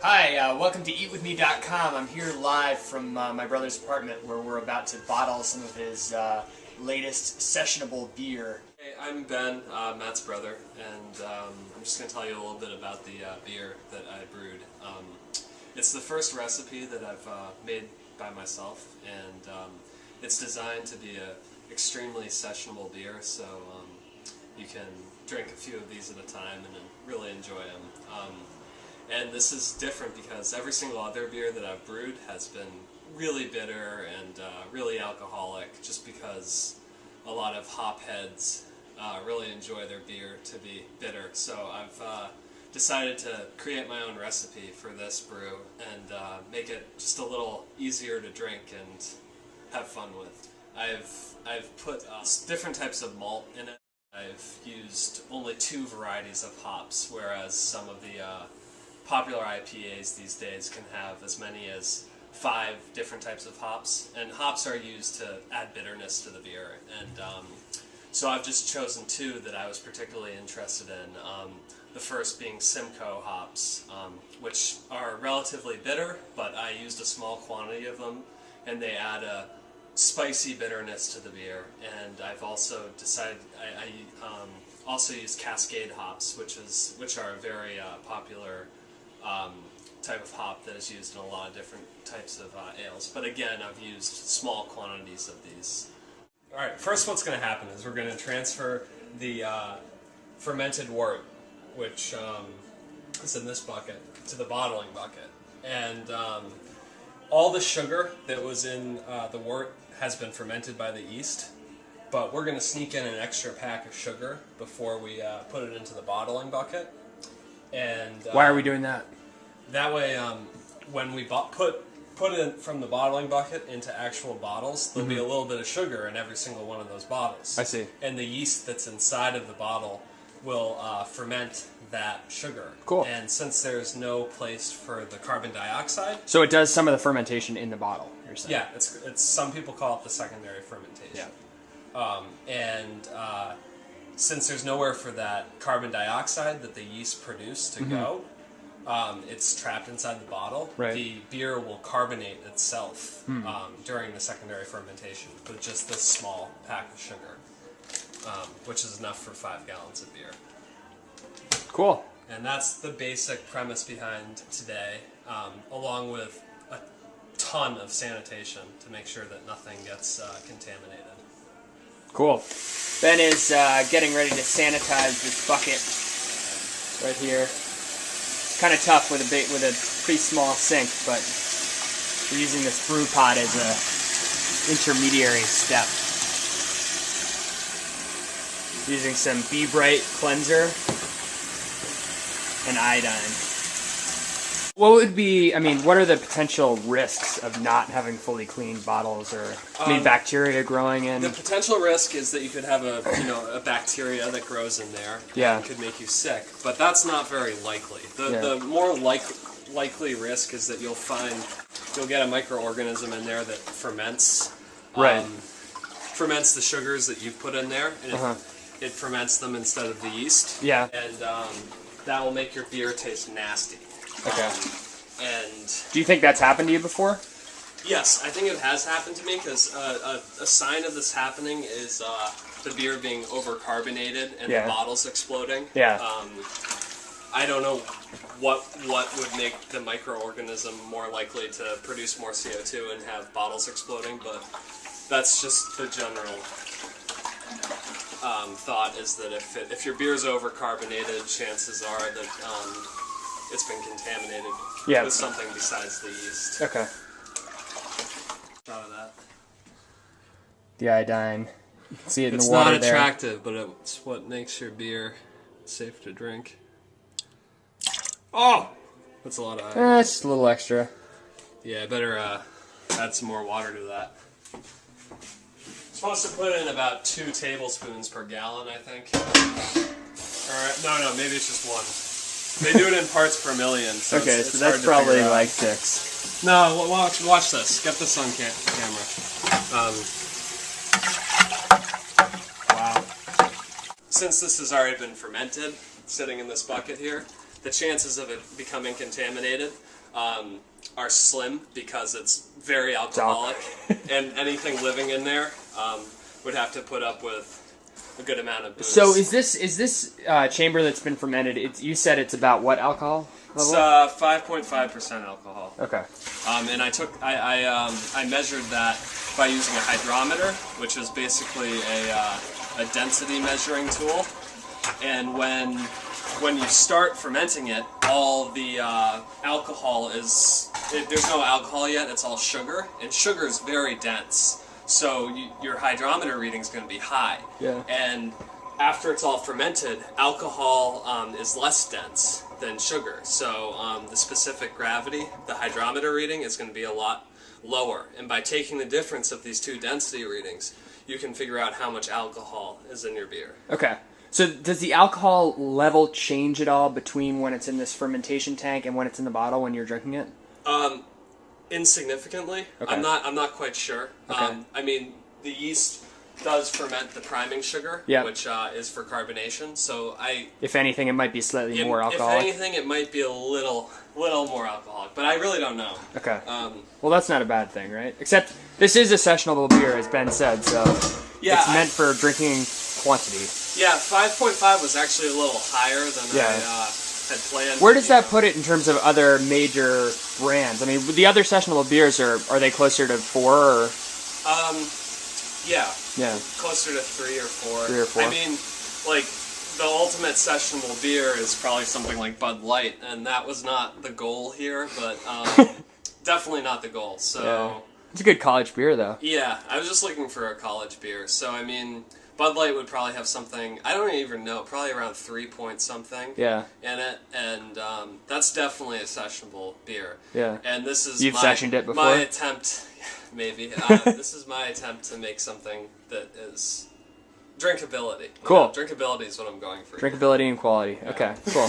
Hi, welcome to eatwithme.com. I'm here live from my brother's apartment where we're about to bottle some of his latest Sessionable beer. Hey, I'm Ben, Matt's brother, and I'm just going to tell you a little bit about the beer that I brewed. It's the first recipe that I've made by myself, and it's designed to be an extremely sessionable beer, so you can drink a few of these at a time and really enjoy them. And this is different because every single other beer that I've brewed has been really bitter and really alcoholic, just because a lot of hop heads really enjoy their beer to be bitter. So I've decided to create my own recipe for this brew and make it just a little easier to drink and have fun with. I've put different types of malt in it. I've used only 2 varieties of hops, whereas some of the popular IPAs these days can have as many as 5 different types of hops, and hops are used to add bitterness to the beer, and so I've just chosen 2 that I was particularly interested in. The first being Simcoe hops, which are relatively bitter, but I used a small quantity of them, and they add a spicy bitterness to the beer. And I've also decided I also use Cascade hops, which are a very popular type of hop that is used in a lot of different types of ales. But again, I've used small quantities of these. Alright, first what's going to happen is we're going to transfer the fermented wort, which is in this bucket, to the bottling bucket. And all the sugar that was in the wort has been fermented by the yeast, but we're going to sneak in an extra pack of sugar before we put it into the bottling bucket. And Why are we doing that? That way, when we put it from the bottling bucket into actual bottles, there'll be a little bit of sugar in every single one of those bottles. I see. And the yeast that's inside of the bottle will ferment that sugar. Cool. And since there's no place for the carbon dioxide... So it does some of the fermentation in the bottle, you're saying? Yeah, it's some people call it the secondary fermentation. Yeah. Since there's nowhere for that carbon dioxide that the yeast produce to go, it's trapped inside the bottle. Right. The beer will carbonate itself during the secondary fermentation with just this small pack of sugar, which is enough for 5 gallons of beer. Cool. And that's the basic premise behind today, along with a ton of sanitation to make sure that nothing gets contaminated. Cool. Ben is getting ready to sanitize this bucket right here. Kind of tough with a pretty small sink, but we're using this brew pot as a intermediary step. Using some Be Bright cleanser and iodine. What would be, what are the potential risks of not having fully cleaned bottles, or bacteria growing in? The potential risk is that you could have a bacteria that grows in there and could make you sick, but that's not very likely. The more likely risk is that you'll get a microorganism in there that ferments the sugars that you've put in there, and it ferments them instead of the yeast. Yeah. And that will make your beer taste nasty. Okay. And do you think that's happened to you before? Yes, I think it has happened to me, because a sign of this happening is the beer being overcarbonated and the bottles exploding. Yeah. I don't know what would make the microorganism more likely to produce more CO2 and have bottles exploding, but that's just the general thought, is that if your beer's overcarbonated, chances are that it's been contaminated with something besides the yeast. Okay. Shot of that. The iodine. You can see it in the It's water not attractive, there. but it's what makes your beer safe to drink. Oh! That's a lot of iodine. It's just a little extra. Yeah, I better add some more water to that. Supposed to put in about 2 tablespoons per gallon, I think. Or, no, maybe it's just 1. They do it in parts per million. So okay, it's so that's probably like 6. No, watch this. Get this on camera. Wow. Since this has already been fermented, sitting in this bucket here, the chances of it becoming contaminated are slim because it's very alcoholic, and anything living in there would have to put up with a good amount of booze. So is this chamber that's been fermented? You said it's about what alcohol level? It's 5.5% alcohol. Okay. And I measured that by using a hydrometer, which is basically a density measuring tool. And when you start fermenting it, all the alcohol there's no alcohol yet, it's all sugar, and sugar is very dense. So your hydrometer reading is going to be high. Yeah. And after it's all fermented, alcohol is less dense than sugar. So the specific gravity, the hydrometer reading, is going to be a lot lower. And by taking the difference of these two density readings, you can figure out how much alcohol is in your beer. Okay. So does the alcohol level change at all between when it's in this fermentation tank and when it's in the bottle when you're drinking it? Insignificantly. Okay. I'm not quite sure. Okay. I mean, the yeast does ferment the priming sugar, which is for carbonation. So if anything, it might be slightly more alcoholic. If anything, it might be a little more alcoholic, but I really don't know. Okay. Well, that's not a bad thing, right? Except this is a sessionable beer, as Ben said, so it's meant for drinking quantity. Yeah, 5.5 was actually a little higher than I had planned. Where does that put it in terms of other major brands? I mean, the other sessionable beers are they closer to 4 or? Yeah, closer to 3 or 4. 3 or 4. I mean, like, the ultimate sessionable beer is probably something like Bud Light, and that was not the goal here, but definitely not the goal. So it's a good college beer, though. Yeah, I was just looking for a college beer. So I mean, Bud Light would probably have something, I don't even know, probably around 3 point something in it, and that's definitely a sessionable beer. Yeah. And this is You've sessioned it before? My attempt, maybe. This is my attempt to make something that is drinkability. Cool. Drinkability is what I'm going for. Drinkability and quality. Okay, cool.